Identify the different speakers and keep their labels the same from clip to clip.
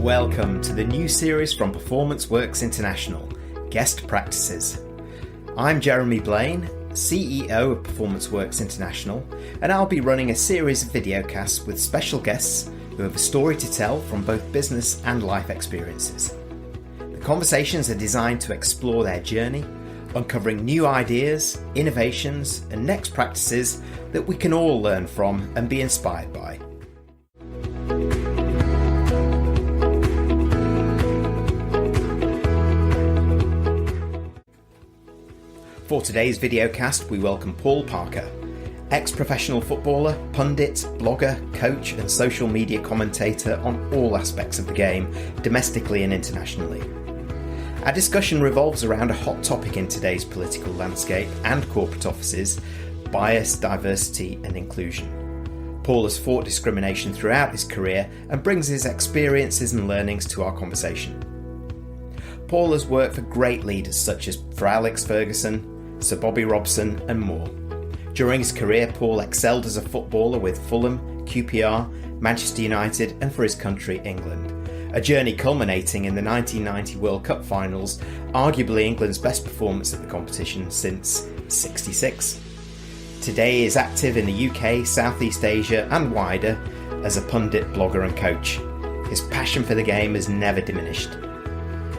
Speaker 1: Welcome to the new series from Performance Works International, Guest Practices. I'm Jeremy Blaine, CEO of Performance Works International, and I'll be running a series of videocasts with special guests who have a story to tell from both business and life experiences. The conversations are designed to explore their journey, uncovering new ideas, innovations, and next practices that we can all learn from and be inspired by. For today's videocast, we welcome Paul Parker, ex-professional footballer, pundit, blogger, coach and social media commentator on all aspects of the game, domestically and internationally. Our discussion revolves around a hot topic in today's political landscape and corporate offices: bias, diversity and inclusion. Paul has fought discrimination throughout his career and brings his experiences and learnings to our conversation. Paul has worked for great leaders such as for Alex Ferguson, Sir Bobby Robson and more. During his career, Paul excelled as a footballer with Fulham, QPR, Manchester United and for his country, England. A journey culminating in the 1990 World Cup finals, arguably England's best performance at the competition since '66. Today he is active in the UK, Southeast Asia and wider as a pundit, blogger and coach. His passion for the game has never diminished.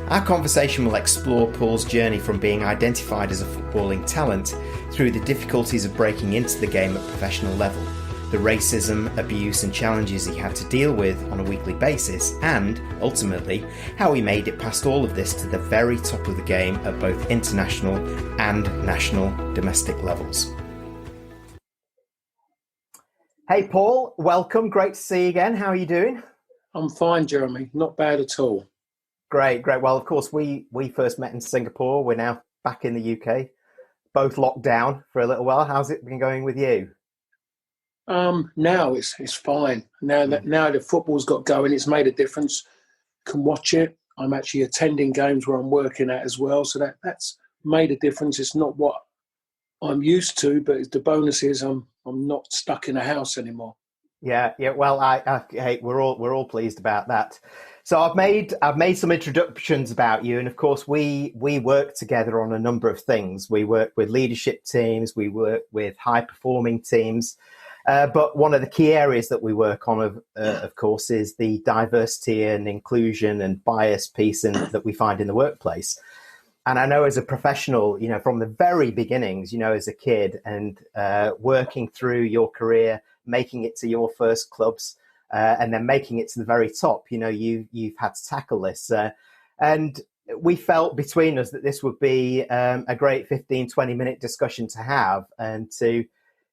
Speaker 1: Our conversation will explore Paul's journey from being identified as a footballing talent through the difficulties of breaking into the game at professional level, the racism, abuse and challenges he had to deal with on a weekly basis, and, ultimately, how he made it past all of this to the very top of the game at both international and national domestic levels. Hey Paul, welcome. Great to see you again. How are you doing?
Speaker 2: I'm fine, Jeremy. Not bad at all.
Speaker 1: Great. Well, of course, we first met in Singapore. We're now back in the UK, both locked down for a little while. How's it been going with you?
Speaker 2: Now it's fine. Now the football's got going, it's made a difference. Can watch it. I'm actually attending games where I'm working at as well, so that's made a difference. It's not what I'm used to, but the bonus is I'm not stuck in a house anymore.
Speaker 1: Yeah. Well, hey, we're all pleased about that. So I've made some introductions about you, and of course we work together on a number of things. We work with leadership teams, we work with high performing teams, but one of the key areas that we work on, of course, is the diversity and inclusion and bias piece that we find in the workplace. And I know as a professional, from the very beginnings, as a kid and working through your career, making it to your first clubs. And then making it to the very top, you've had to tackle this. And we felt between us that this would be a great 15, 20-minute discussion to have and to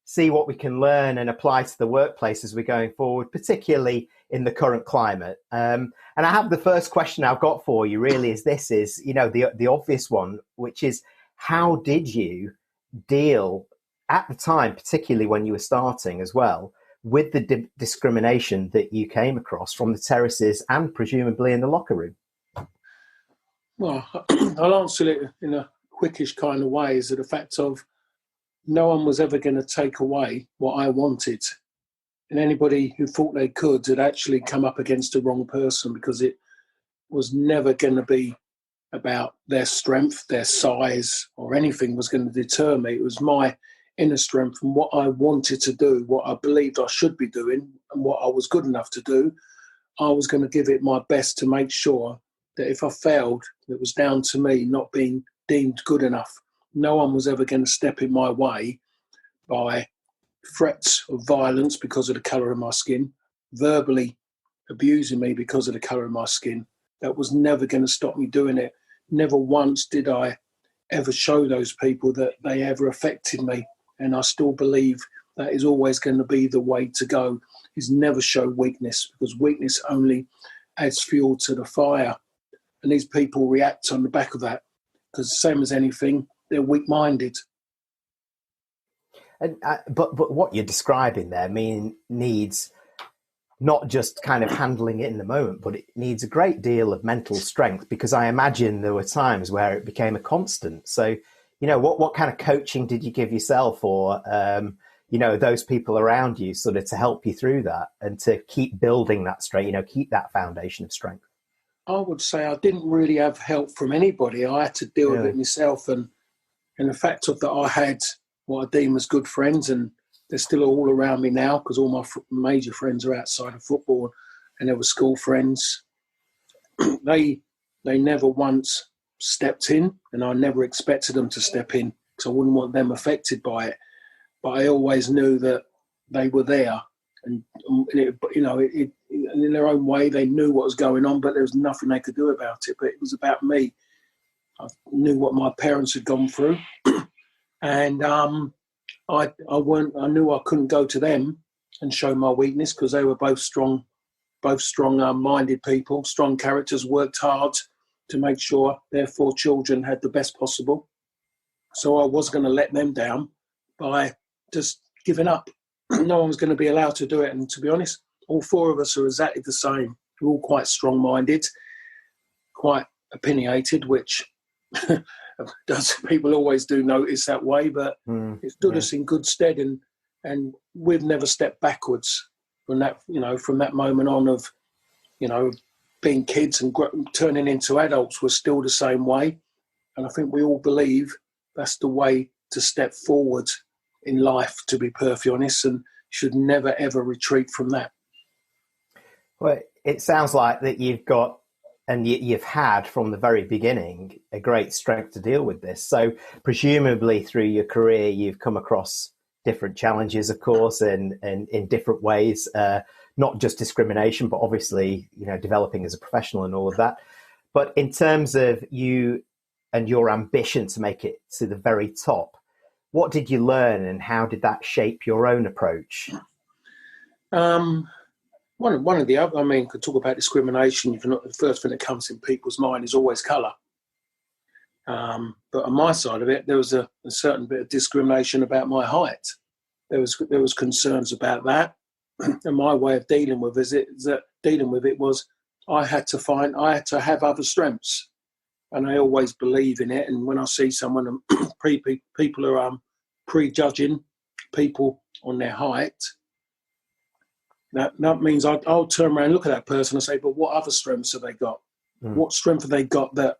Speaker 1: see what we can learn and apply to the workplace as we're going forward, particularly in the current climate. And I have the first question I've got for you really is the obvious one, which is how did you deal at the time, particularly when you were starting as well, with the discrimination that you came across from the terraces and presumably in the locker room?
Speaker 2: Well, I'll answer it in a quickish kind of way, is the fact of no one was ever going to take away what I wanted. And anybody who thought they could had actually come up against the wrong person, because it was never going to be about their strength, their size or anything was going to deter me. It was my inner strength and what I wanted to do, what I believed I should be doing and what I was good enough to do. I was going to give it my best to make sure that if I failed, it was down to me not being deemed good enough. No one was ever going to step in my way by threats of violence because of the colour of my skin, verbally abusing me because of the colour of my skin. That was never going to stop me doing it. Never once did I ever show those people that they ever affected me. And I still believe that is always going to be the way to go, is never show weakness, because weakness only adds fuel to the fire. And these people react on the back of that, because same as anything, they're weak-minded.
Speaker 1: And, but what you're describing there needs not just kind of handling it in the moment, but it needs a great deal of mental strength, because I imagine there were times where it became a constant. So, what kind of coaching did you give yourself or, those people around you sort of to help you through that and to keep building that strength, keep that foundation of strength?
Speaker 2: I would say I didn't really have help from anybody. I had to deal with it myself, and the fact of that I had what I deem as good friends, and they're still all around me now because all my major friends are outside of football, and they were school friends. They never once stepped in, and I never expected them to step in because I wouldn't want them affected by it. But I always knew that they were there, and in their own way, they knew what was going on, but there was nothing they could do about it. But it was about me. I knew what my parents had gone through, and I knew I couldn't go to them and show my weakness because they were both strong-minded people, strong characters, worked hard to make sure their 4 children had the best possible. So I was going to let them down by just giving up. No one was going to be allowed to do it. And to be honest, all 4 of us are exactly the same. We're all quite strong-minded, quite opinionated, which people always do notice that way, but it stood us in good stead, and we've never stepped backwards from that moment on of, being kids and turning into adults. We're still the same way. And I think we all believe that's the way to step forward in life, to be perfectly honest, and should never, ever retreat from that.
Speaker 1: Well, it sounds like that you've got, and you've had from the very beginning, a great strength to deal with this. So presumably through your career, you've come across different challenges, of course, and in different ways, not just discrimination, but obviously, developing as a professional and all of that. But in terms of you and your ambition to make it to the very top, what did you learn and how did that shape your own approach?
Speaker 2: One of the other, could talk about discrimination. The first thing that comes in people's mind is always colour. But on my side of it, there was a certain bit of discrimination about my height. There was concerns about that, and my way of dealing with it was I had to have other strengths, and I always believe in it. And when I see someone, people are prejudging people on their height. That means I'll turn around and look at that person and say, but what other strengths have they got? What strength have they got that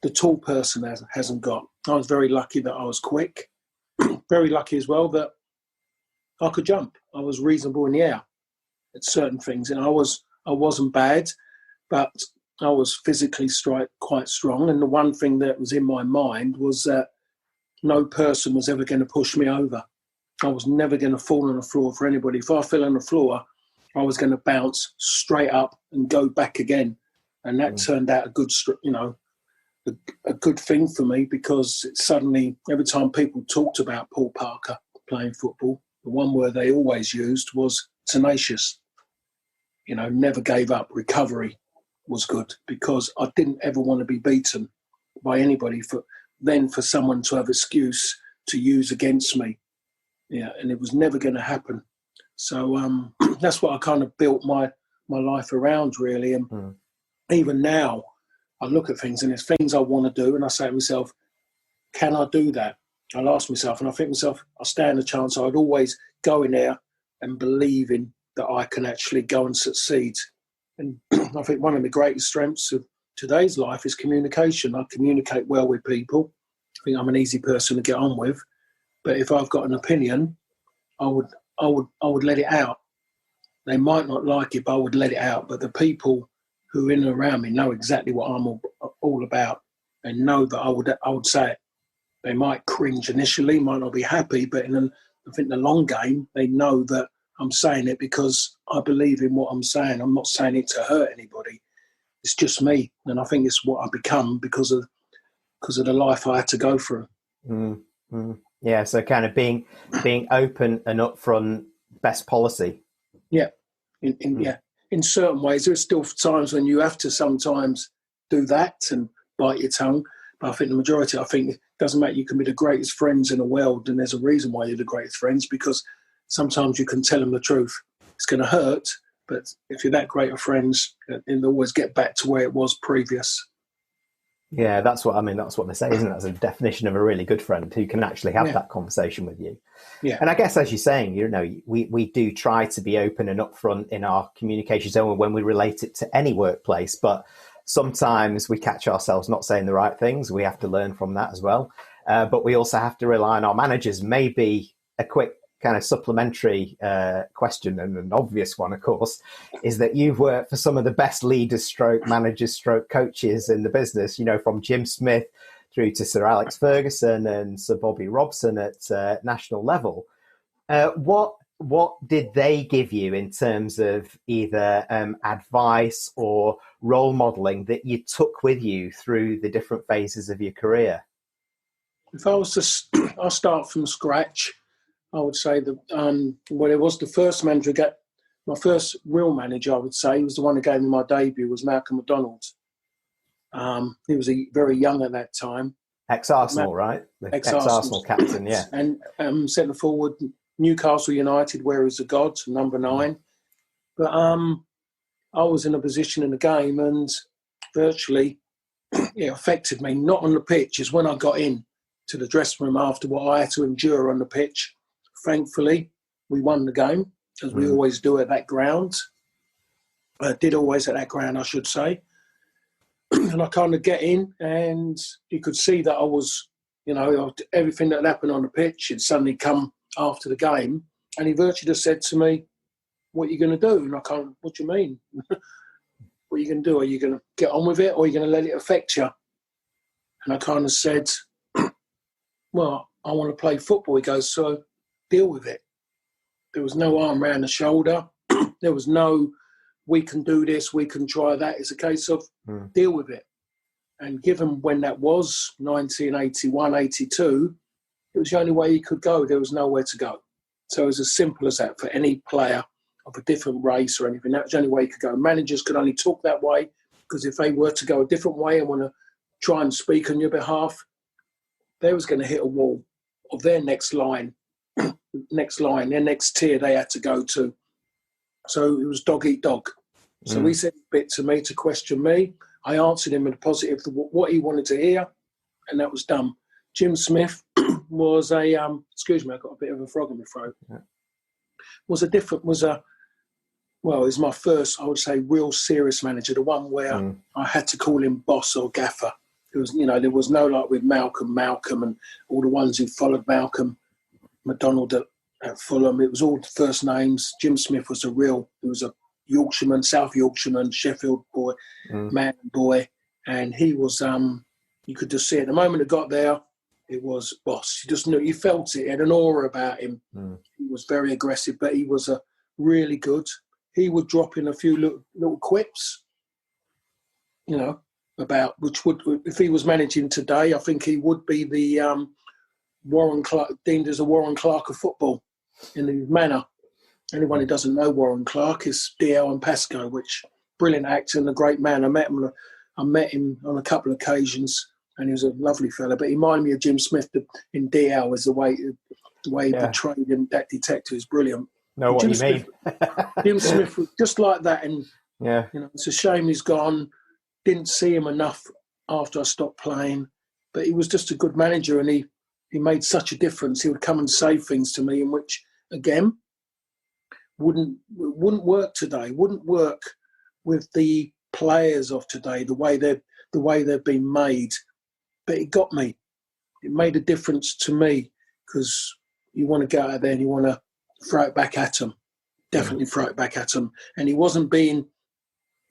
Speaker 2: the tall person hasn't got? I was very lucky that I was quick. Very lucky as well that I could jump. I was reasonable in the air at certain things. And I wasn't bad, but I was physically quite strong. And the one thing that was in my mind was that no person was ever going to push me over. I was never going to fall on the floor for anybody. If I fell on the floor, I was going to bounce straight up and go back again. And that turned out a good thing for me, because suddenly, every time people talked about Paul Parker playing football, the one word they always used was tenacious. Never gave up. Recovery was good, because I didn't ever want to be beaten by anybody for someone to have excuse to use against me. Yeah, and it was never going to happen. So that's what I kind of built my life around, really. And even now, I look at things and there's things I want to do, and I say to myself, can I do that? I'll ask myself, and I think to myself, I stand a chance. I'd always go in there and believing that I can actually go and succeed. And I think one of the greatest strengths of today's life is communication. I communicate well with people. I think I'm an easy person to get on with. But if I've got an opinion, I would let it out. They might not like it, but I would let it out. But the people who are in and around me know exactly what I'm all about, and know that I would say it. They might cringe initially, might not be happy, but I think the long game, they know that I'm saying it because I believe in what I'm saying. I'm not saying it to hurt anybody. It's just me, and I think it's what I become because of the life I had to go through.
Speaker 1: Yeah, so kind of being open and upfront, best policy.
Speaker 2: Yeah, in certain ways. There's still times when you have to sometimes do that and bite your tongue. But I think the majority, it doesn't matter. You can be the greatest friends in the world, and there's a reason why you're the greatest friends, because sometimes you can tell them the truth. It's going to hurt, but if you're that great of friends, it'll always get back to where it was previous.
Speaker 1: Yeah, that's what they say, isn't it? That's a definition of a really good friend who can actually have that conversation with you.
Speaker 2: Yeah.
Speaker 1: And I guess, as you're saying, we do try to be open and upfront in our communication zone when we relate it to any workplace. But sometimes we catch ourselves not saying the right things. We have to learn from that as well. But we also have to rely on our managers. Maybe a quick kind of supplementary question, and an obvious one, of course, is that you've worked for some of the best leaders, stroke managers, stroke coaches in the business, you know, from Jim Smith through to Sir Alex Ferguson and Sir Bobby Robson at national level. What did they give you in terms of either advice or role modelling that you took with you through the different phases of your career?
Speaker 2: If I was to, I'll start from scratch. I would say that it was the first manager, my first real manager, I would say, he was the one who gave me my debut, was Malcolm McDonald. He was very young at that time.
Speaker 1: Ex-Arsenal, right? Ex-Arsenal captain, yeah.
Speaker 2: And centre forward, Newcastle United, where is the God, number 9. But I was in a position in the game, and virtually it affected me, not on the pitch, is when I got in to the dressing room after what I had to endure on the pitch. Thankfully, we won the game, as we always do at that ground. Did always at that ground, I should say. And I kind of get in, and you could see that I was, you know, everything that happened on the pitch had suddenly come after the game. And he virtually just said to me, "What are you going to do?" And I kind of, "What do you mean? What are you going to do? Are you going to get on with it, or are you going to let it affect you?" And I kind of said, "Well, I want to play football." He goes, "So deal with it." There was no arm around the shoulder. There was no, "We can do this, we can try that." It's a case of deal with it. And given when that was, 1981, 82, it was the only way he could go. There was nowhere to go. So it was as simple as that for any player of a different race or anything. That was the only way he could go. Managers could only talk that way, because if they were to go a different way and want to try and speak on your behalf, they was going to hit a wall of their next line, their next tier they had to go to. So it was dog eat dog. So he said a bit to me to question me. I answered him in a positive, what he wanted to hear, and that was done. Jim Smith was a, excuse me, I got a bit of a frog in my throat. Yeah. Was my first, I would say, real serious manager, the one where I had to call him boss or gaffer. It was, you know, there was no like with Malcolm and all the ones who followed Malcolm, McDonald at Fulham. It was all the first names. Jim Smith was he was a Yorkshireman, South Yorkshireman, Sheffield boy, man boy. And he was, you could just see it. The moment it got there, it was boss. You just knew, you felt it. He had an aura about him. He was very aggressive, but he was really good. He would drop in a few little quips, you know, about which would, if he was managing today, I think he would be the Warren Clark, deemed as a Warren Clark of football in his manner. Anyone who doesn't know Warren Clark is D.L. and Pascoe, which brilliant actor and a great man. I met him on a couple of occasions, and he was a lovely fella. But he reminded me of Jim Smith in D.L. as the way he portrayed him. That detective is brilliant.
Speaker 1: Know what you mean?
Speaker 2: Jim Smith was just like that, and you know, it's a shame he's gone. Didn't see him enough after I stopped playing, but he was just a good manager, and he made such a difference. He would come and say things to me in which, again, wouldn't work today. Wouldn't work with the players of today, the way they've been made. But it got me. It made a difference to me, because you want to go out there and you want to throw it back at them. Definitely throw it back at them. And he wasn't being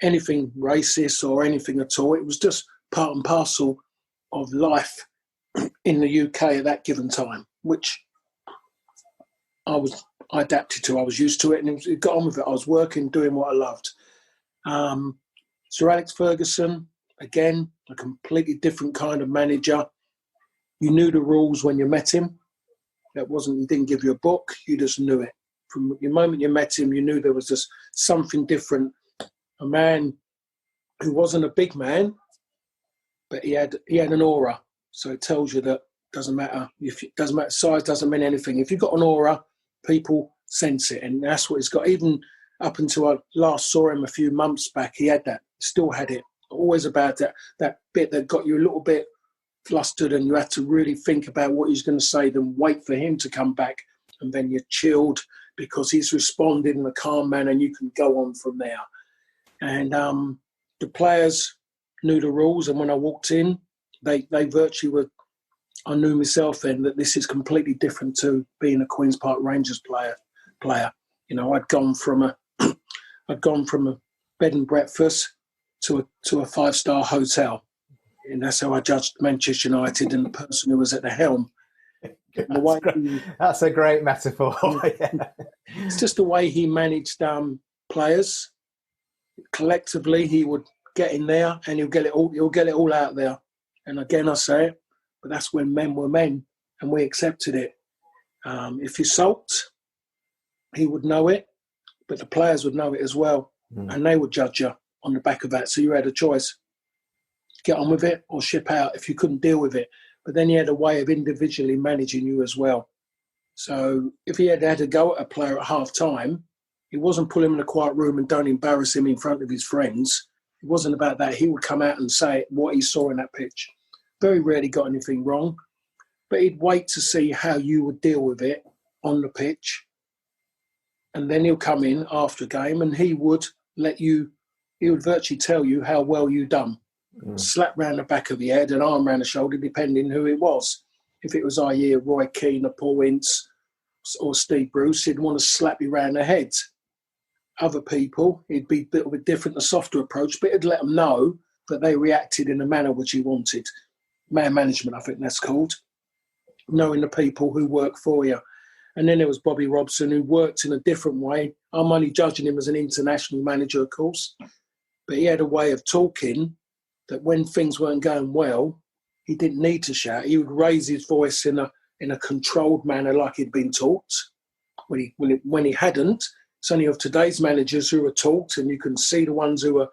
Speaker 2: anything racist or anything at all. It was just part and parcel of life in the UK at that given time, which I adapted to. I was used to it, and it got on with it. I was working, doing what I loved. Sir Alex Ferguson, again, a completely different kind of manager. You knew the rules when you met him. He didn't give you a book, you just knew it. From the moment you met him, you knew there was just something different. A man who wasn't a big man, but he had an aura. So it tells you that doesn't matter. Size doesn't mean anything. If you've got an aura, people sense it, and that's what he's got. Even up until I last saw him a few months back, he had that. Still had it. Always about that bit that got you a little bit flustered, and you had to really think about what he's going to say, then wait for him to come back, and then you're chilled because he's responded in a calm manner, and you can go on from there. And the players, knew the rules, and when I walked in, they virtually were. I knew myself then that this is completely different to being a Queen's Park Rangers player. You know, I'd gone from a bed and breakfast to a 5-star hotel, and that's how I judged Manchester United and the person who was at the helm.
Speaker 1: That's a great metaphor. Yeah.
Speaker 2: It's just the way he managed players. Collectively, he would get in there and he'll get it all out there. And again, I say it, but that's when men were men, and we accepted it. If you sulked, he would know it, but the players would know it as well, and they would judge you on the back of that. So you had a choice: get on with it or ship out if you couldn't deal with it. But then he had a way of individually managing you as well. So if he had to go at a player at half time, he wasn't put him in a quiet room and don't embarrass him in front of his friends. It wasn't about that. He would come out and say what he saw in that pitch. Very rarely got anything wrong, but he'd wait to see how you would deal with it on the pitch. And then he'll come in after a game and he would virtually tell you how well you done. Slap round the back of the head, an arm round the shoulder, depending who it was. If it was Roy Keane or Paul Ince or Steve Bruce, he'd want to slap you round the head. Other people, it'd be a little bit different, a softer approach, but it'd let them know that they reacted in the manner which he wanted. Man management, I think that's called. Knowing the people who work for you. And then there was Bobby Robson, who worked in a different way. I'm only judging him as an international manager, of course. But he had a way of talking that when things weren't going well, he didn't need to shout. He would raise his voice in a controlled manner like he'd been taught. When he hadn't, it's only of today's managers who are taught, and you can see the ones who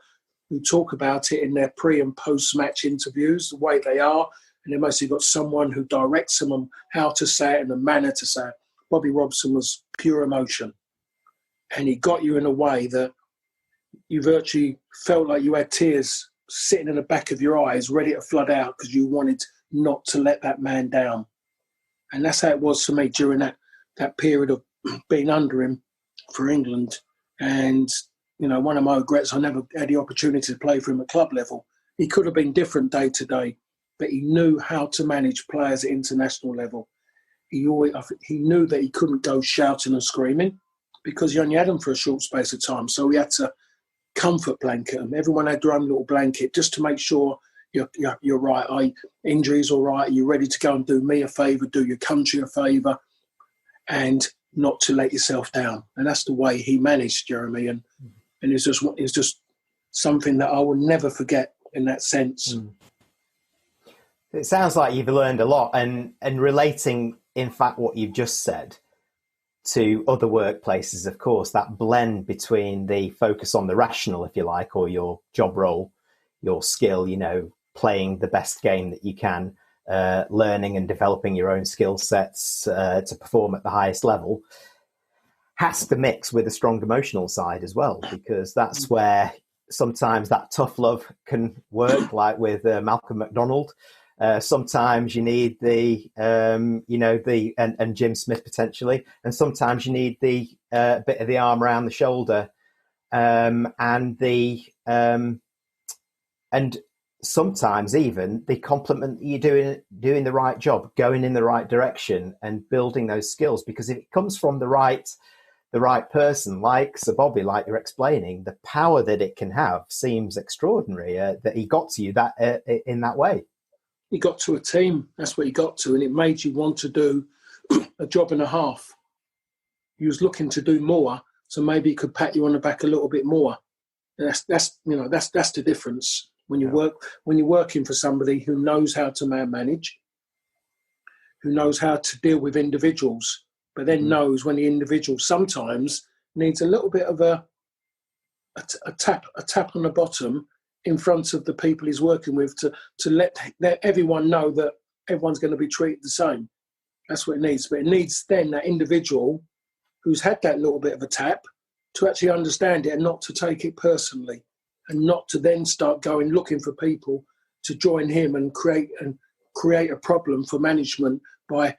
Speaker 2: talk about it in their pre- and post-match interviews, the way they are, and they've mostly got someone who directs them on how to say it and the manner to say it. Bobby Robson was pure emotion, and he got you in a way that you virtually felt like you had tears sitting in the back of your eyes, ready to flood out because you wanted not to let that man down. And that's how it was for me during that period of being under him for England. And, you know, one of my regrets, I never had the opportunity to play for him at club level. He could have been different day to day, but he knew how to manage players at international level. He knew that he couldn't go shouting and screaming because you only had him for a short space of time. So he had to comfort blanket them. Everyone had their own little blanket just to make sure you're right. Injuries all right. Are you ready to go and do me a favour, do your country a favour, and not to let yourself down. And that's the way he managed, Jeremy. And it's just something that I will never forget in that sense.
Speaker 1: It sounds like you've learned a lot, and relating, in fact, what you've just said to other workplaces, of course, that blend between the focus on the rational, if you like, or your job role, your skill, you know, playing the best game that you can, learning and developing your own skill sets to perform at the highest level, has to mix with a strong emotional side as well, because that's where sometimes that tough love can work, like with Malcolm McDonald. Sometimes you need the and Jim Smith potentially, and sometimes you need the bit of the arm around the shoulder, and sometimes even the compliment that you're doing the right job, going in the right direction, and building those skills. Because if it comes from the right person, like Sir Bobby, like you're explaining, the power that it can have seems extraordinary. That he got to you in that way.
Speaker 2: He got to a team. That's what he got to, and it made you want to do a job and a half. He was looking to do more, so maybe he could pat you on the back a little bit more. And that's the difference when you when you're working for somebody who knows how to manage, who knows how to deal with individuals, but then knows when the individual sometimes needs a little bit of a tap on the bottom in front of the people he's working with to let everyone know that everyone's going to be treated the same. That's what it needs. But it needs then that individual who's had that little bit of a tap to actually understand it and not to take it personally, and not to then start going looking for people to join him and create a problem for management by,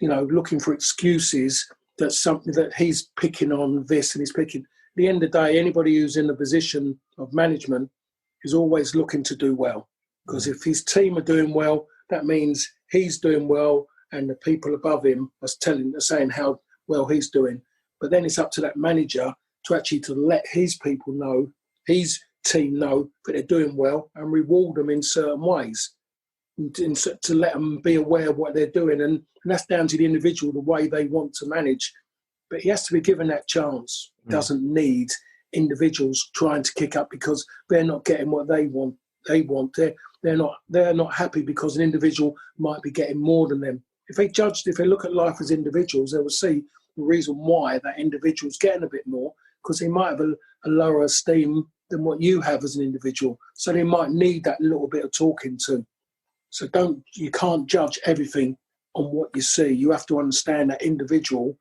Speaker 2: you know, looking for excuses that something that he's picking on this and he's picking. At the end of the day, anybody who's in the position of management is always looking to do well. Because if his team are doing well, that means he's doing well, and the people above him are saying how well he's doing. But then it's up to that manager to let his people know, his team know that they're doing well, and reward them in certain ways, and to let them be aware of what they're doing. And that's down to the individual, the way they want to manage. But he has to be given that chance. He doesn't need individuals trying to kick up because they're not getting what they want. They're not happy because an individual might be getting more than them. If they look at life as individuals, they will see the reason why that individual's getting a bit more, because they might have a lower esteem than what you have as an individual. So they might need that little bit of talking to. So you can't judge everything on what you see. You have to understand that individual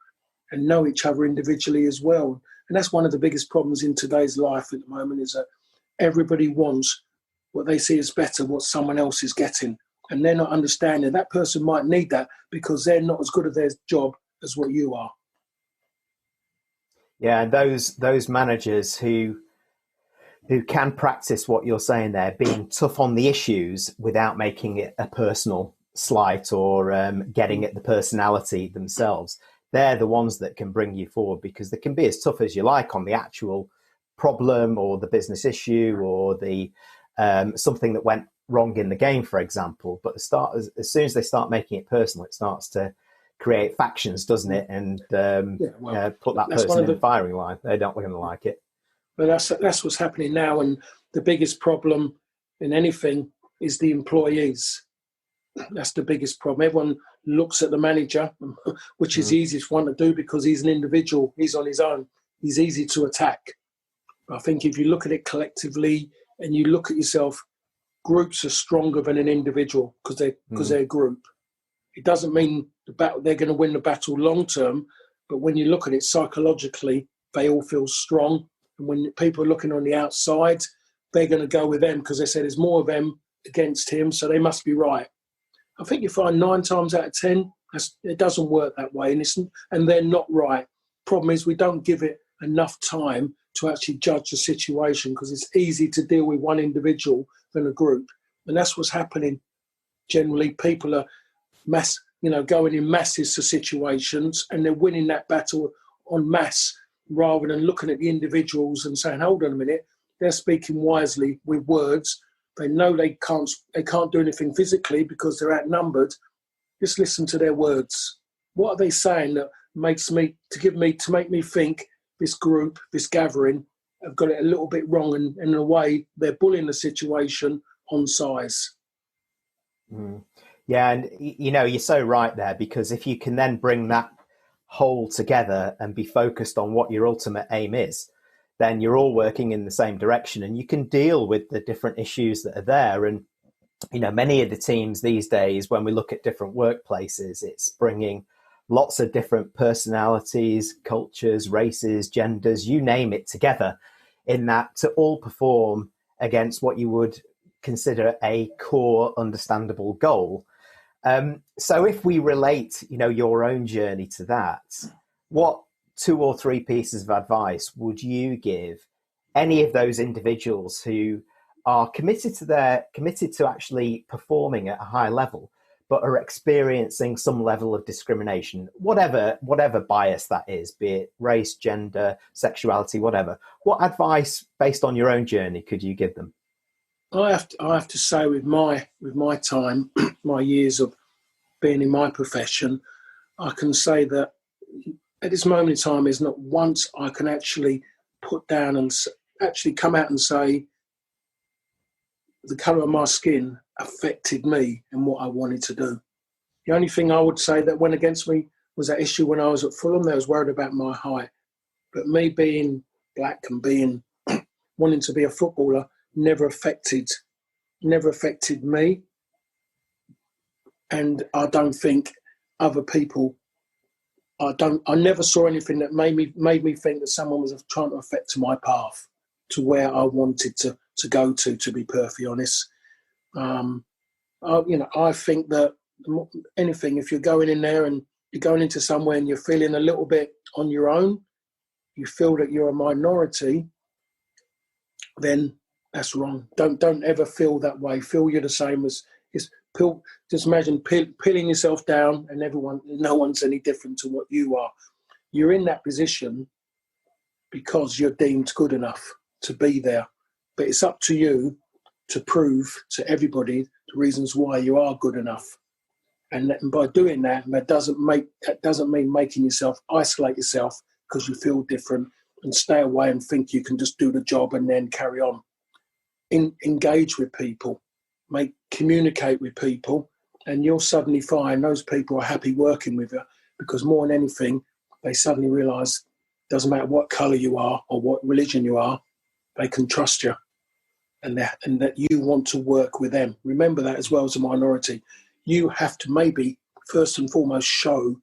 Speaker 2: and know each other individually as well. And that's one of the biggest problems in today's life at the moment, is that everybody wants what they see as better, what someone else is getting. And they're not understanding that person might need that because they're not as good at their job as what you are.
Speaker 1: Yeah, and those managers who can practice what you're saying there, being tough on the issues without making it a personal slight or getting at the personality themselves, they're the ones that can bring you forward, because they can be as tough as you like on the actual problem or the business issue or the something that went wrong in the game, for example. But as soon as they start making it personal, it starts to create factions, doesn't it? And put that person in the firing line. They're not going to like it.
Speaker 2: But that's what's happening now. And the biggest problem in anything is the employees. That's the biggest problem. Everyone looks at the manager, which is the easiest one to do because he's an individual. He's on his own. He's easy to attack. But I think if you look at it collectively and you look at yourself, groups are stronger than an individual because they're a group. It doesn't mean they're going to win the battle long term, but when you look at it psychologically, they all feel strong. And when people are looking on the outside, they're going to go with them because they say there's more of them against him, so they must be right. I think you find 9 times out of 10, it doesn't work that way, and they're not right. Problem is we don't give it enough time to actually judge the situation because it's easy to deal with one individual than a group. And that's what's happening. Generally, people are going in masses to situations and they're winning that battle en masse rather than looking at the individuals and saying, hold on a minute, they're speaking wisely with words. They know they can't do anything physically because they're outnumbered. Just listen to their words. What are they saying that makes me think this group, this gathering, have got it a little bit wrong, and in a way they're bullying the situation on size.
Speaker 1: Yeah, and you're so right there, because if you can then bring that whole together and be focused on what your ultimate aim is, then you're all working in the same direction and you can deal with the different issues that are there. And many of the teams these days, when we look at different workplaces, it's bringing lots of different personalities, cultures, races, genders, you name it, together in that to all perform against what you would consider a core understandable goal. So if we relate, your own journey to that, what 2 or 3 pieces of advice would you give any of those individuals who are committed to actually performing at a high level, but are experiencing some level of discrimination, whatever bias that is, be it race, gender, sexuality, whatever? What advice, based on your own journey, could you give them?
Speaker 2: I have to say, with my time, my years of being in my profession, I can say that at this moment in time, is not once I can actually put down and actually come out and say the colour of my skin affected me and what I wanted to do. The only thing I would say that went against me was that issue when I was at Fulham. They was worried about my height. But me being black and being wanting to be a footballer never affected me. And I don't think other people, I never saw anything that made me think that someone was trying to affect my path to where I wanted to go to be perfectly honest. I think that anything, if you're going in there and you're going into somewhere and you're feeling a little bit on your own, you feel that you're a minority, then That's wrong. Don't ever feel that way. Feel you're the same as just imagine peeling yourself down, and no one's any different to what you are. You're in that position because you're deemed good enough to be there. But it's up to you to prove to everybody the reasons why you are good enough. And by doing that, that doesn't mean making yourself isolate yourself because you feel different and stay away and think you can just do the job and then carry on. Engage with people, communicate with people, and you'll suddenly find those people are happy working with you, because more than anything, they suddenly realise doesn't matter what colour you are or what religion you are, they can trust you, and that you want to work with them. Remember that as well as a minority. You have to maybe first and foremost show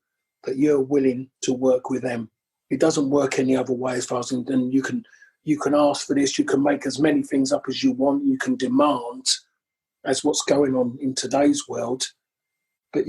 Speaker 2: that you're willing to work with them. It doesn't work any other way as far as, and you can ask for this, you can make as many things up as you want, you can demand, as what's going on in today's world. But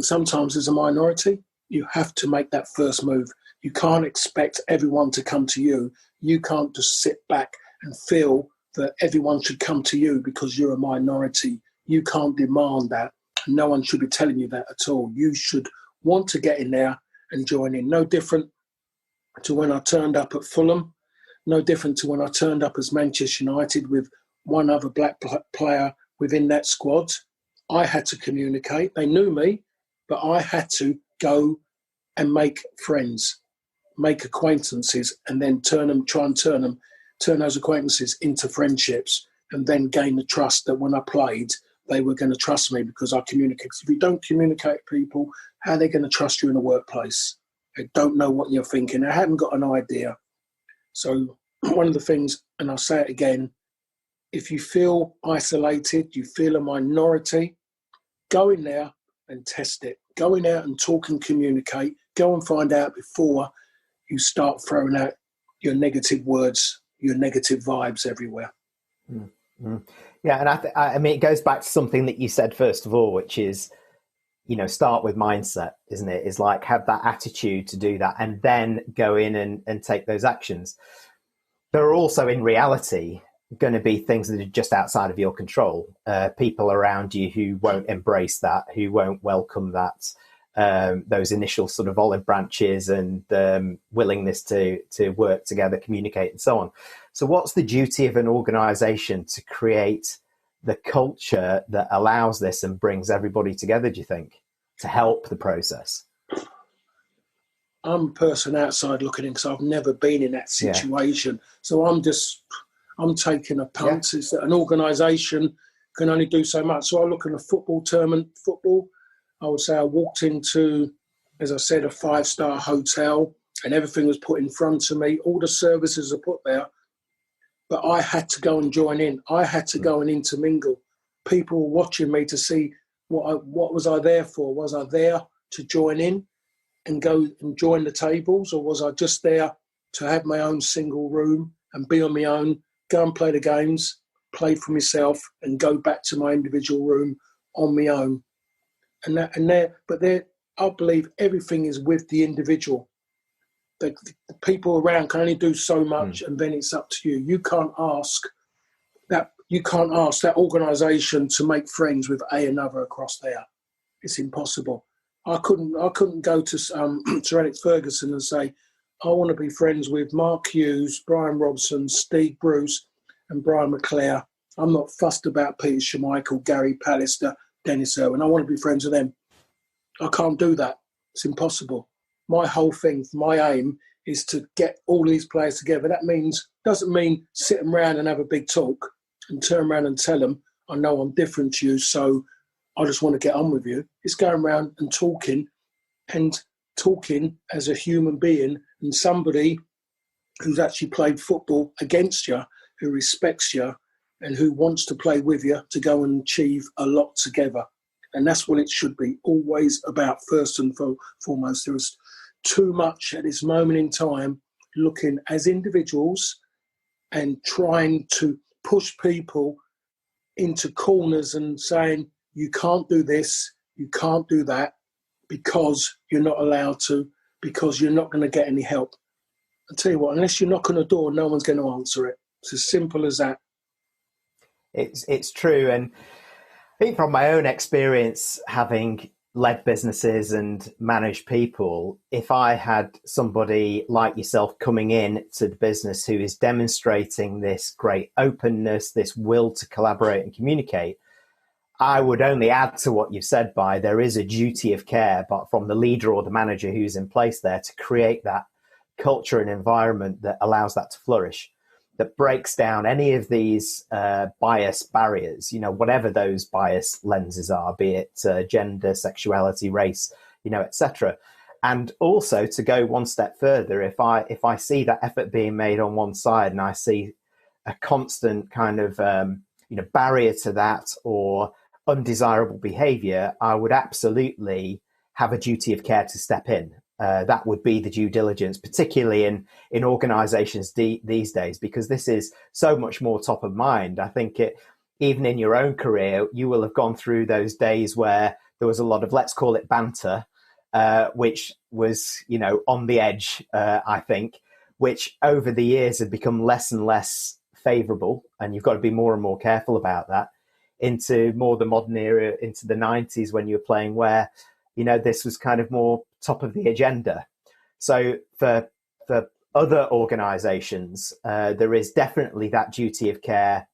Speaker 2: sometimes as a minority, you have to make that first move. You can't expect everyone to come to you. You can't just sit back and feel that everyone should come to you because you're a minority. You can't demand that. No one should be telling you that at all. You should want to get in there and join in. No different to when I turned up at Fulham. No different to when I turned up as Manchester United with one other black player within that squad. I had to communicate. They knew me, but I had to go and make friends, make acquaintances, and then turn those acquaintances into friendships, and then gain the trust that when I played, they were going to trust me because I communicated. If you don't communicate with people, how are they going to trust you in the workplace? They don't know what you're thinking. They haven't got an idea. So one of the things, and I'll say it again, if you feel isolated, you feel a minority, go in there and test it. Go in there and talk and communicate. Go and find out before you start throwing out your negative words, your negative vibes everywhere.
Speaker 1: Mm-hmm. Yeah, and I mean, it goes back to something that you said first of all, which is, start with mindset, isn't it? Is like have that attitude to do that and then go in and take those actions. There are also, in reality, going to be things that are just outside of your control. People around you who won't embrace that, who won't welcome that, those initial sort of olive branches and willingness to work together, communicate, and so on. So what's the duty of an organisation to create the culture that allows this and brings everybody together, do you think, to help the process?
Speaker 2: I'm a person outside looking in because I've never been in that situation. Yeah. So I'm taking a punt. Yeah. Is that an organisation can only do so much. So I look at a football tournament, I would say I walked into, as I said, a 5-star hotel and everything was put in front of me. All the services are put there. But I had to go and join in. I had to go and intermingle. People were watching me to see what was I there for. Was I there to join in and go and join the tables, or was I just there to have my own single room and be on my own, go and play the games, play for myself, and go back to my individual room on my own? I believe everything is with the individual. The people around can only do so much, and then it's up to you. You can't ask that organisation to make friends with another across there. It's impossible. I couldn't go to Sir Alex Ferguson and say, I want to be friends with Mark Hughes, Brian Robson, Steve Bruce, and Brian McClare. I'm not fussed about Peter Schmeichel, Gary Pallister, Dennis Irwin. I want to be friends with them. I can't do that. It's impossible. My whole thing, my aim is to get all these players together. That doesn't mean sit them around and have a big talk and turn around and tell them, I know I'm different to you, so I just want to get on with you. It's going around and talking as a human being and somebody who's actually played football against you, who respects you and who wants to play with you to go and achieve a lot together. And that's what it should be always about first and foremost. There is too much at this moment in time looking as individuals and trying to push people into corners and saying, you can't do this, you can't do that, because you're not allowed to, because you're not going to get any help. I'll tell you what, unless you knock on a door, no one's going to answer it. It's as simple as that.
Speaker 1: It's true. And I think from my own experience, having led businesses and managed people, if I had somebody like yourself coming in to the business who is demonstrating this great openness, this will to collaborate and communicate, I would only add to what you've said by there is a duty of care, but from the leader or the manager who's in place there to create that culture and environment that allows that to flourish, that breaks down any of these bias barriers, whatever those bias lenses are, be it gender, sexuality, race, etc. And also to go one step further, if I see that effort being made on one side and I see a constant kind of barrier to that or undesirable behavior, I would absolutely have a duty of care to step in. That would be the due diligence, particularly in organizations these days, because this is so much more top of mind. I think even in your own career, you will have gone through those days where there was a lot of, let's call it banter, which was, on the edge, I think, which over the years had become less and less favorable. And you've got to be more and more careful about that, into more the modern era, into the 90s when you were playing, where, this was kind of more top of the agenda. So for other organizations, there is definitely that duty of care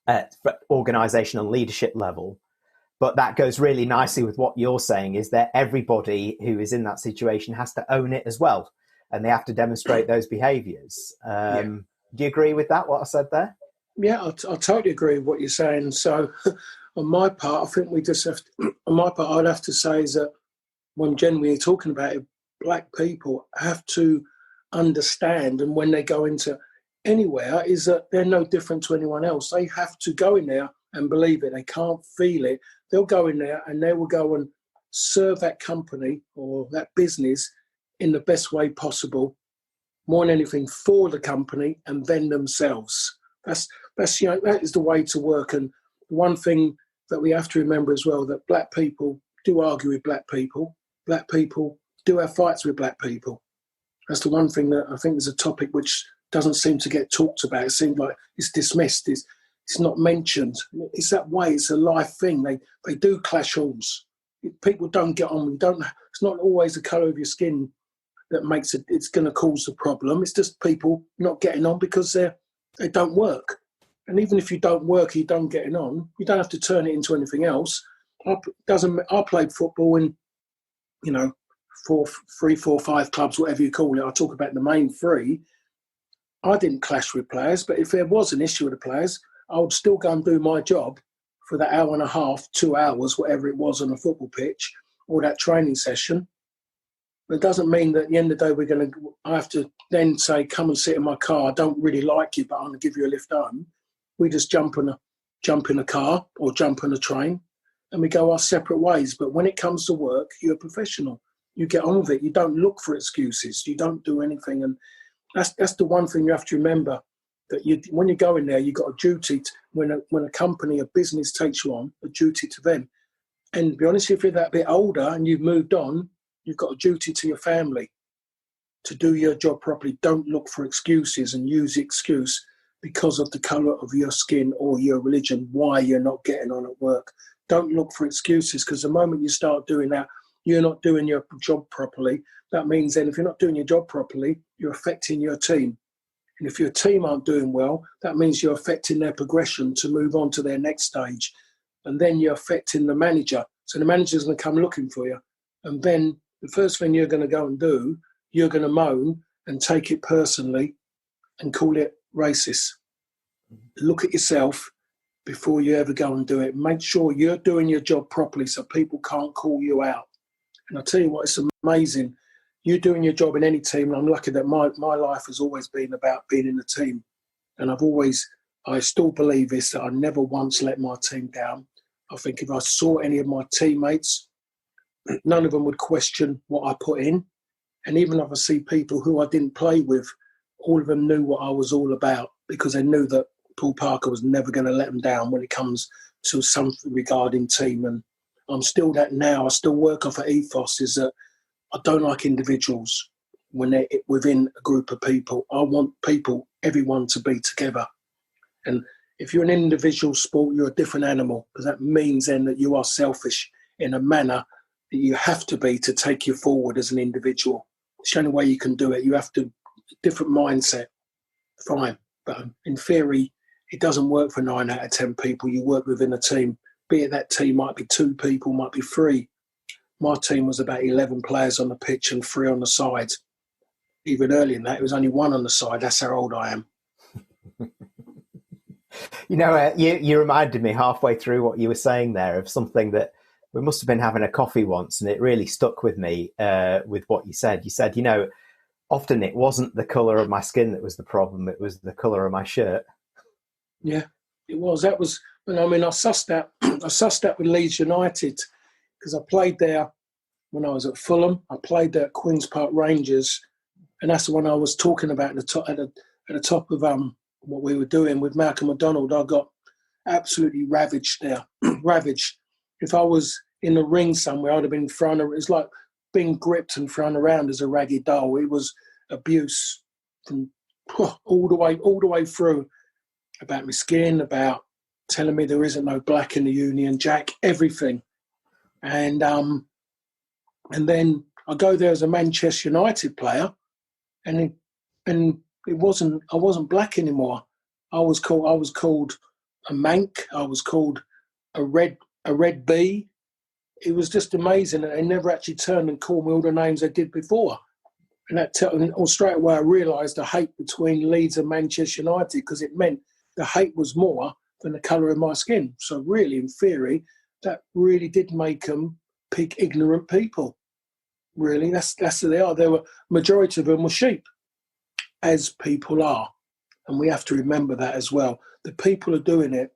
Speaker 1: at organizational leadership level. But that goes really nicely with what you're saying, is that everybody who is in that situation has to own it as well. And they have to demonstrate those behaviors. Do you agree with that, what I said there?
Speaker 2: Yeah, I totally agree with what you're saying. So on my part, I think we just have to, on my part, I'd have to say is that when generally talking about it, black people have to understand, and when they go into anywhere, is that they're no different to anyone else. They have to go in there and believe it. They can't feel it. They'll go in there and they will go and serve that company or that business in the best way possible, more than anything for the company and then themselves. That's that is the way to work. And one thing that we have to remember as well, that black people do argue with black people. Black people do have fights with black people. That's the one thing that I think is a topic which doesn't seem to get talked about. It seems like it's dismissed. It's not mentioned. It's that way. It's a life thing. They do clash horns. People don't get on. It's not always the colour of your skin that makes it. It's going to cause the problem. It's just people not getting on because they don't work. And even if you don't work, you don't getting on. You don't have to turn it into anything else. I played football in, 3, 4, 5 clubs, whatever you call it. I talk about the main 3. I didn't clash with players, but if there was an issue with the players, I would still go and do my job for that hour and a half, 2 hours, whatever it was on a football pitch, or that training session. But it doesn't mean that at the end of the day I have to then say, come and sit in my car. I don't really like you, but I'm going to give you a lift home. We just jump in a car or jump on a train and we go our separate ways. But when it comes to work, you're a professional. You get on with it. You don't look for excuses. You don't do anything. And that's the one thing you have to remember, that when you go in there, you've got a duty to, when a company, a business takes you on, a duty to them. And to be honest, if you're that bit older and you've moved on, you've got a duty to your family to do your job properly. Don't look for excuses and use the excuse because of the colour of your skin or your religion why you're not getting on at work. Don't look for excuses, because the moment you start doing that, you're not doing your job properly. That means then if you're not doing your job properly, you're affecting your team. And if your team aren't doing well, that means you're affecting their progression to move on to their next stage. And then you're affecting the manager. So the manager's going to come looking for you. And then the first thing you're going to go and do, you're going to moan and take it personally and call it racist. Look at yourself before you ever go and do it. Make sure you're doing your job properly so people can't call you out. And I'll tell you what, it's amazing. You're doing your job in any team, and I'm lucky that my life has always been about being in a team. And I still believe this, that I never once let my team down. I think if I saw any of my teammates, none of them would question what I put in. And even if I see people who I didn't play with, all of them knew what I was all about, because they knew that Paul Parker was never going to let them down when it comes to something regarding team. And I'm still that now. I still work off an ethos, is that I don't like individuals when they're within a group of people. I want everyone to be together. And If you're an individual sport, you're a different animal, because that means then that you are selfish in a manner that you have to be to take you forward as an individual. It's the only way you can do it. You have to, different mindset, fine. But in theory, it doesn't work for 9 out of 10 people. You work within a team, be it that team might be 2 people, might be 3. My team was about 11 players on the pitch and 3 on the side. Even earlier than that, it was only 1 on the side. That's how old I am.
Speaker 1: You reminded me halfway through what you were saying there of something that we must have been having a coffee once, and it really stuck with me with what you said. You said, often it wasn't the colour of my skin that was the problem, it was the colour of my shirt.
Speaker 2: Yeah, it was. That was, I sussed out with Leeds United, because I played there when I was at Fulham. I played there at Queen's Park Rangers, and that's the one I was talking about at the top of what we were doing with Malcolm McDonald. I got absolutely ravaged there. Ravaged. If I was in the ring somewhere, I'd have been thrown. It's like being gripped and thrown around as a raggy doll. It was abuse from all the way through, about my skin, about telling me there isn't no black in the Union Jack, everything. And then I go there as a Manchester United player, and I wasn't black anymore. I was called a Mank. I was called a red bee. It was just amazing that they never actually turned and called me all the names they did before. And straight away I realised the hate between Leeds and Manchester United, because it meant the hate was more than the colour of my skin. So really, in theory, that really did make them pig ignorant people. Really, that's who they are. Majority of them were sheep, as people are. And we have to remember that as well. The people are doing it,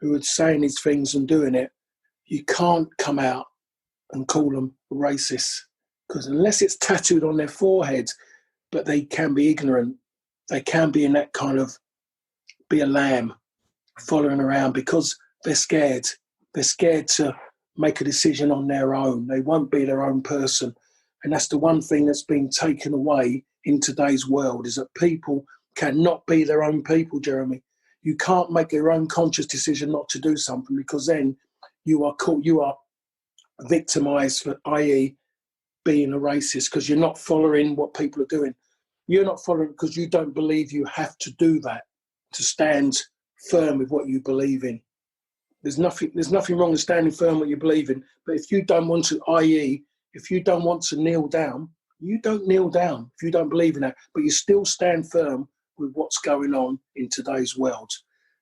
Speaker 2: who are saying these things and doing it, you can't come out and call them racist, because unless it's tattooed on their foreheads, but they can be ignorant. They can be in that kind of, be a lamb following around, because they're scared. They're scared to make a decision on their own. They won't be their own person. And that's the one thing that's been taken away in today's world, is that people cannot be their own people, Jeremy. You can't make your own conscious decision not to do something, because then you are victimised for, i.e., being a racist, because you're not following what people are doing. You're not following because you don't believe you have to do that, to stand firm with what you believe in. There's nothing wrong with standing firm with what you believe in. But if you don't want to, i.e., if you don't want to kneel down, you don't kneel down if you don't believe in that. But you still stand firm with what's going on in today's world.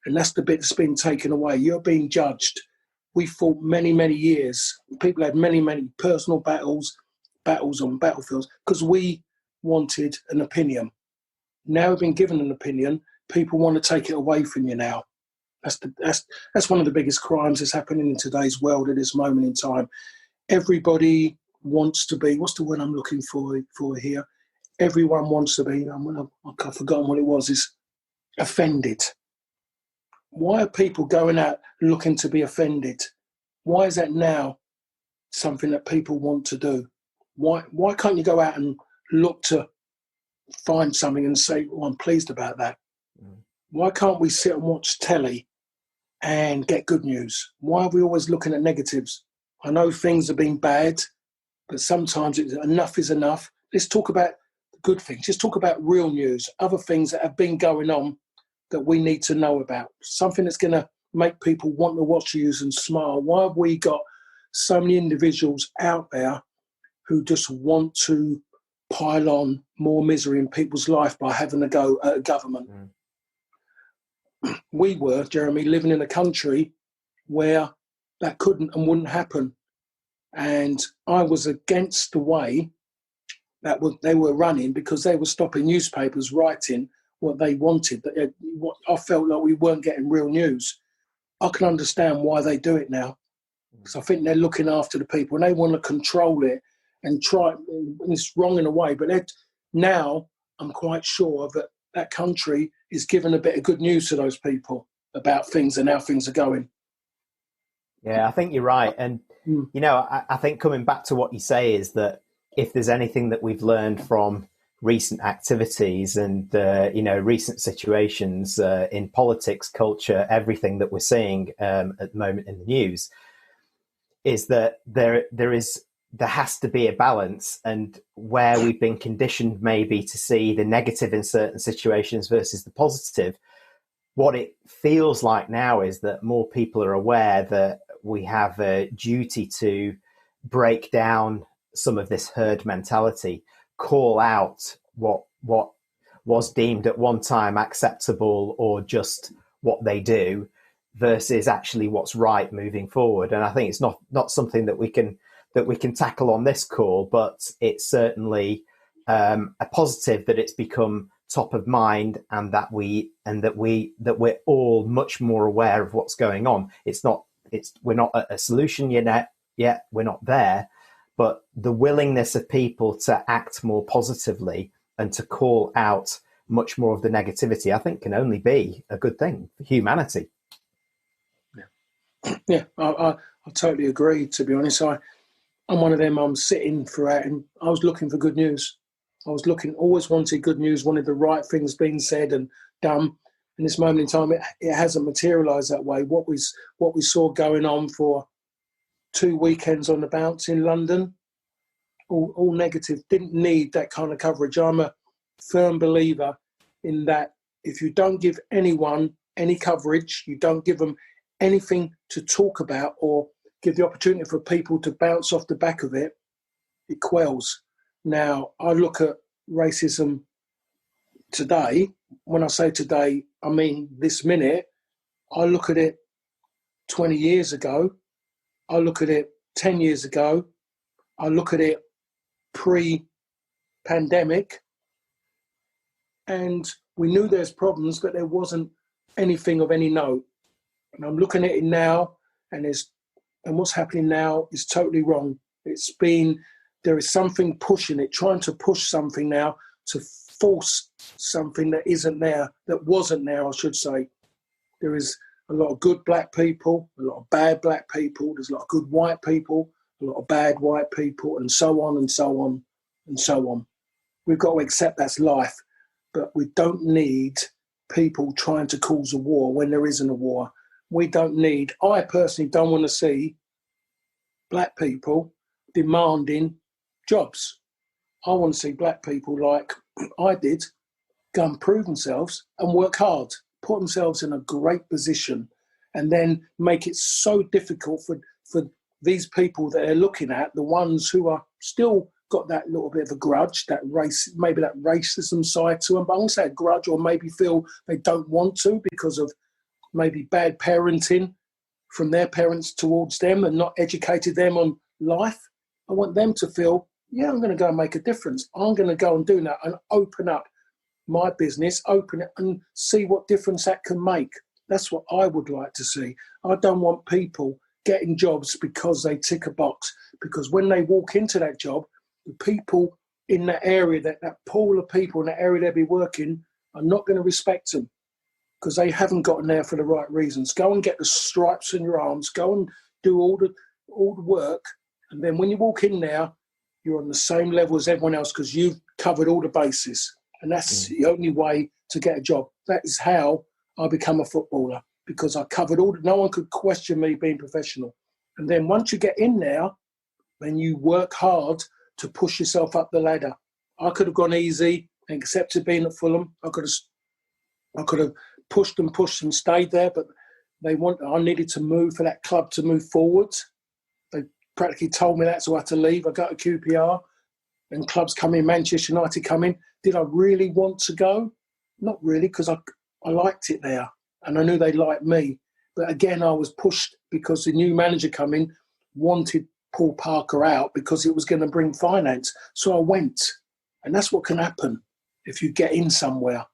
Speaker 2: And that's the bit that's been taken away. You're being judged. We fought many, many years. People had many, many personal battles on battlefields, because we wanted an opinion. Now we've been given an opinion, people want to take it away from you now. That's one of the biggest crimes that's happening in today's world at this moment in time. Everybody wants to be, what's the word I'm looking for here? Everyone wants to be, I've forgotten what it was, is offended. Why are people going out looking to be offended? Why is that now something that people want to do? Why can't you go out and look to find something and say, oh, I'm pleased about that? Why can't we sit and watch telly and get good news? Why are we always looking at negatives? I know things have been bad, but sometimes enough is enough. Let's talk about the good things. Let's talk about real news, other things that have been going on that we need to know about. Something that's going to make people want to watch you and smile. Why have we got so many individuals out there who just want to pile on more misery in people's life by having a go at a government? We were, Jeremy, living in a country where that couldn't and wouldn't happen. And I was against the way that they were running, because they were stopping newspapers writing what they wanted. What I felt like we weren't getting real news. I can understand why they do it now, because I think they're looking after the people and they want to control it and try. And it's wrong in a way, but now I'm quite sure that country is giving a bit of good news to those people about things and how things are going.
Speaker 1: Yeah, I think you're right. And, I think coming back to what you say is that if there's anything that we've learned from recent activities and recent situations in politics, culture, everything that we're seeing at the moment in the news, is that there has to be a balance, and where we've been conditioned maybe to see the negative in certain situations versus the positive. What it feels like now is that more people are aware that we have a duty to break down some of this herd mentality, call out what was deemed at one time acceptable or just what they do versus actually what's right moving forward. And I think it's not something that we can tackle on this call, but it's certainly a positive that it's become top of mind, and that we're all much more aware of what's going on. We're not at a solution yet, we're not there, but the willingness of people to act more positively and to call out much more of the negativity, I think, can only be a good thing for humanity.
Speaker 2: Yeah, I totally agree, to be honest. I'm one of them, I'm sitting throughout and I was looking for good news. I was always wanted good news, wanted the right things being said and done. In this moment in time, it hasn't materialised that way. What we saw going on for 2 weekends on the bounce in London, all negative, didn't need that kind of coverage. I'm a firm believer in that if you don't give anyone any coverage, you don't give them anything to talk about or give the opportunity for people to bounce off the back of it, it quells. Now, I look at racism today. When I say today, I mean this minute. I look at it 20 years ago. I look at it 10 years ago. I look at it pre-pandemic. And we knew there's problems, but there wasn't anything of any note. And I'm looking at it now, and what's happening now is totally wrong. There is something pushing it, trying to push something now to force something that isn't there, that wasn't there, I should say. There is a lot of good black people, a lot of bad black people. There's a lot of good white people, a lot of bad white people, and so on and so on and so on. We've got to accept that's life, but we don't need people trying to cause a war when there isn't a war. I personally don't want to see black people demanding jobs. I want to see black people, like I did, go and prove themselves and work hard, put themselves in a great position, and then make it so difficult for these people that they're looking at, the ones who are still got that little bit of a grudge, maybe that racism side to them, but I won't say a grudge, or maybe feel they don't want to because of maybe bad parenting from their parents towards them and not educated them on life. I want them to feel, yeah, I'm going to go and make a difference. I'm going to go and do that and open up my business, open it and see what difference that can make. That's what I would like to see. I don't want people getting jobs because they tick a box, because when they walk into that job, the people in that area, that pool of people in that area they'll be working, are not going to respect them because they haven't gotten there for the right reasons. Go and get the stripes in your arms, go and do all the work, and then when you walk in there, you're on the same level as everyone else because you've covered all the bases. And that's the only way to get a job. That is how I become a footballer, because I covered no one could question me being professional. And then once you get in there, then you work hard to push yourself up the ladder. I could have gone easy and accepted being at Fulham. I could have pushed and stayed there, but I needed to move for that club to move forward. They practically told me that, so I had to leave. I got to QPR and clubs come in, Manchester United come in. Did I really want to go? Not really, because I liked it there and I knew they liked me. But again, I was pushed because the new manager coming wanted Paul Parker out because it was going to bring finance. So I went. And that's what can happen if you get in somewhere.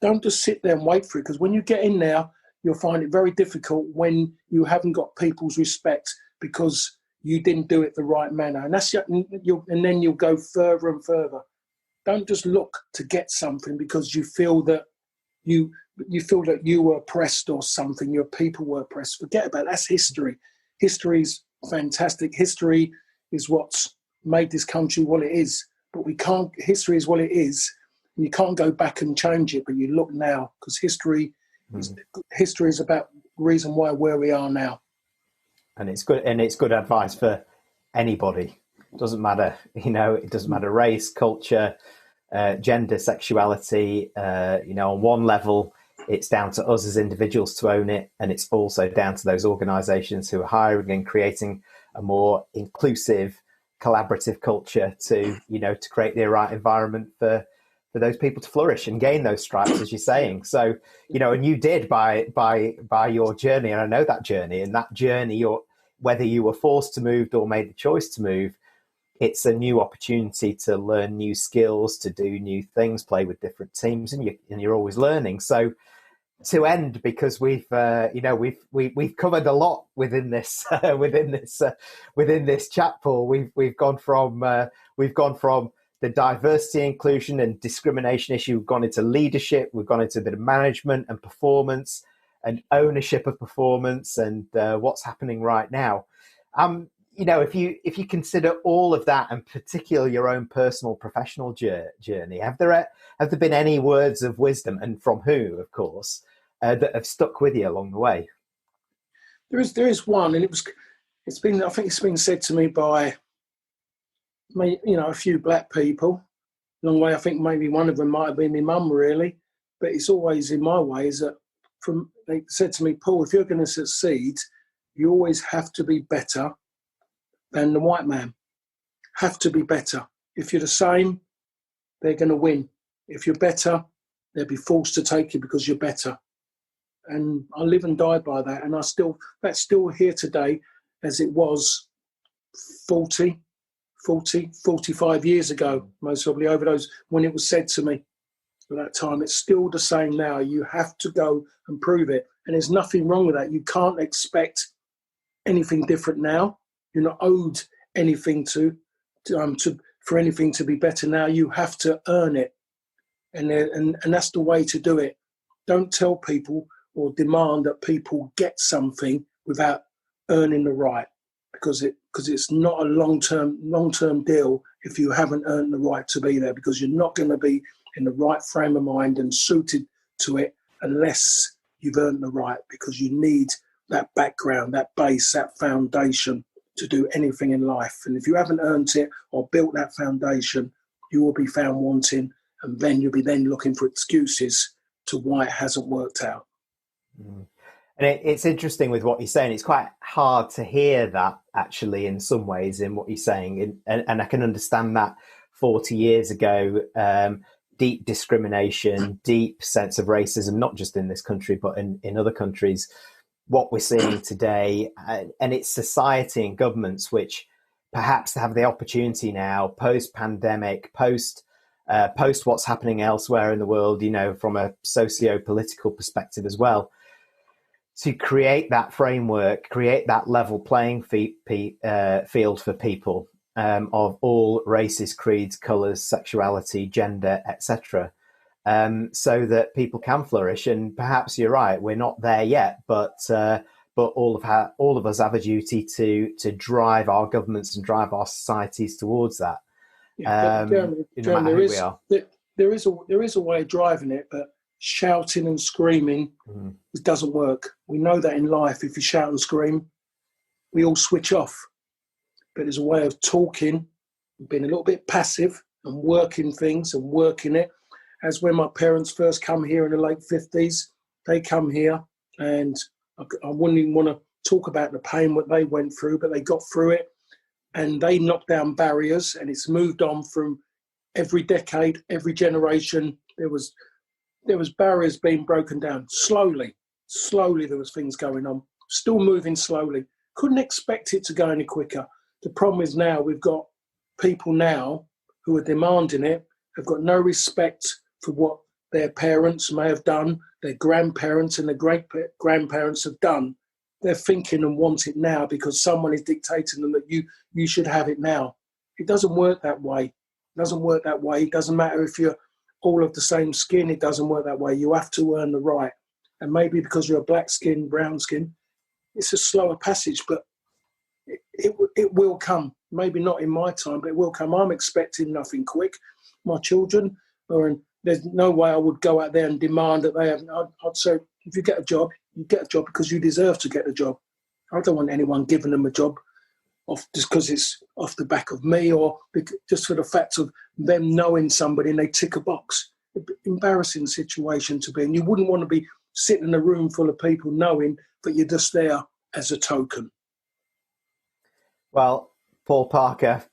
Speaker 2: Don't just sit there and wait for it, because when you get in there, you'll find it very difficult when you haven't got people's respect because you didn't do it the right manner. And then you'll go further and further. Don't just look to get something because you feel that you were oppressed or something, your people were oppressed. Forget about it. That's history. History is fantastic. History is what's made this country what it is. but we can't. History is what it is. And you can't go back and change it, but you look now, because history is about the reason why where we are now.
Speaker 1: And it's good advice for anybody. It doesn't matter, it doesn't matter race, culture, gender, sexuality. On one level, it's down to us as individuals to own it, and it's also down to those organisations who are hiring and creating a more inclusive, collaborative culture to create the right environment for those people to flourish and gain those stripes, as you're saying. So, and you did by your journey, and I know that journey, whether you were forced to move or made the choice to move, it's a new opportunity to learn new skills, to do new things, play with different teams, and you're always learning. So to end, because we've covered a lot within this chat, Paul. We've gone from the diversity, inclusion, and discrimination issue. We've gone into leadership. We've gone into a bit of management and performance and ownership of performance, and what's happening right now. If you consider all of that, and particularly your own personal professional journey, have there been any words of wisdom, and from who, of course, that have stuck with you along the way?
Speaker 2: There is one, and I think it's been said to me by a few black people along the way. I think maybe one of them might have been my mum, really, but it's always in my way is that they said to me, Paul, if you're going to succeed, you always have to be better than the white man. Have to be better. If you're the same, they're going to win. If you're better, they'll be forced to take you because you're better. And I live and die by that. And that's still here today as it was 45 years ago, most probably, over those, when it was said to me at that time. It's still the same now. You have to go and prove it. And there's nothing wrong with that. You can't expect anything different now. You're not owed anything for anything to be better now. You have to earn it. And that's the way to do it. Don't tell people or demand that people get something without earning the right, because it's not a long-term deal if you haven't earned the right to be there, because you're not going to be in the right frame of mind and suited to it unless you've earned the right, because you need that background, that base, that foundation to do anything in life. And if you haven't earned it or built that foundation, you will be found wanting, and then you'll be looking for excuses to why it hasn't worked out.
Speaker 1: And it's interesting with what you're saying. It's quite hard to hear that, actually, in some ways, in what you're saying. And I can understand that 40 years ago, deep discrimination, deep sense of racism, not just in this country, but in other countries. What we're seeing today, and it's society and governments which perhaps have the opportunity now, post-pandemic, post what's happening elsewhere in the world, from a socio-political perspective as well, to create that framework, create that level playing field for people of all races, creeds, colours, sexuality, gender, etc., so that people can flourish. And perhaps you're right, we're not there yet, but all of us have a duty to drive our governments and drive our societies towards that.
Speaker 2: Jeremy, there is a way of driving it, but shouting and screaming it doesn't work. We know that in life, if you shout and scream, we all switch off. But there's a way of talking, being a little bit passive and working things and working it. As when my parents first come here in the late 50s, they come here, and I wouldn't even want to talk about the pain what they went through, but they got through it, and they knocked down barriers, and it's moved on from every decade, every generation. There was barriers being broken down slowly. There was things going on, still moving slowly. Couldn't expect it to go any quicker. The problem is now we've got people now who are demanding it, have got no respect for what their parents may have done, their grandparents and their great-grandparents have done. They're thinking and want it now because someone is dictating them that you should have it now. It doesn't work that way. It doesn't matter if you're all of the same skin. It doesn't work that way. You have to earn the right. And maybe because you're a black skin, brown skin, it's a slower passage, but it will come. maybe not in my time, but it will come. I'm expecting nothing quick. My children there's no way I would go out there and demand that they have. I'd say, if you get a job, you get a job because you deserve to get a job. I don't want anyone giving them a job just because it's off the back of me, or just for the fact of them knowing somebody and they tick a box. Embarrassing situation to be in. You wouldn't want to be sitting in a room full of people knowing that you're just there as a token.
Speaker 1: Well, Paul Parker,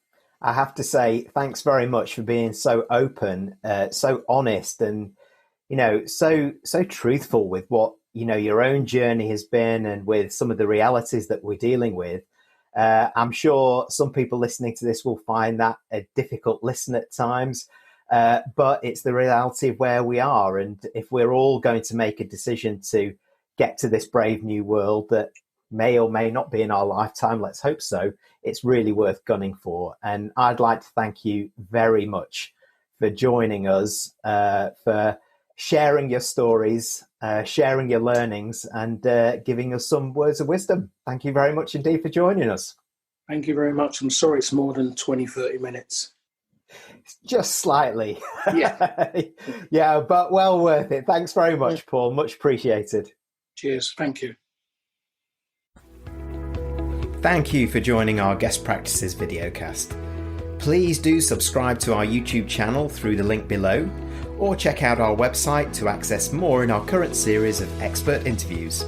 Speaker 1: I have to say thanks very much for being so open, so honest, and so truthful with what your own journey has been, and with some of the realities that we're dealing with. I'm sure some people listening to this will find that a difficult listen at times, but it's the reality of where we are. And if we're all going to make a decision to get to this brave new world that may or may not be in our lifetime, let's hope so, it's really worth gunning for. And I'd like to thank you very much for joining us, for sharing your stories, sharing your learnings, and giving us some words of wisdom. Thank you very much indeed for joining us.
Speaker 2: Thank you very much. I'm sorry it's more than 20, 30 minutes.
Speaker 1: Just slightly.
Speaker 2: Yeah.
Speaker 1: Yeah, but well worth it. Thanks very much, Paul. Much appreciated.
Speaker 2: Cheers. Thank you.
Speaker 1: Thank you for joining our Guest Practices videocast. Please do subscribe to our YouTube channel through the link below, or check out our website to access more in our current series of expert interviews.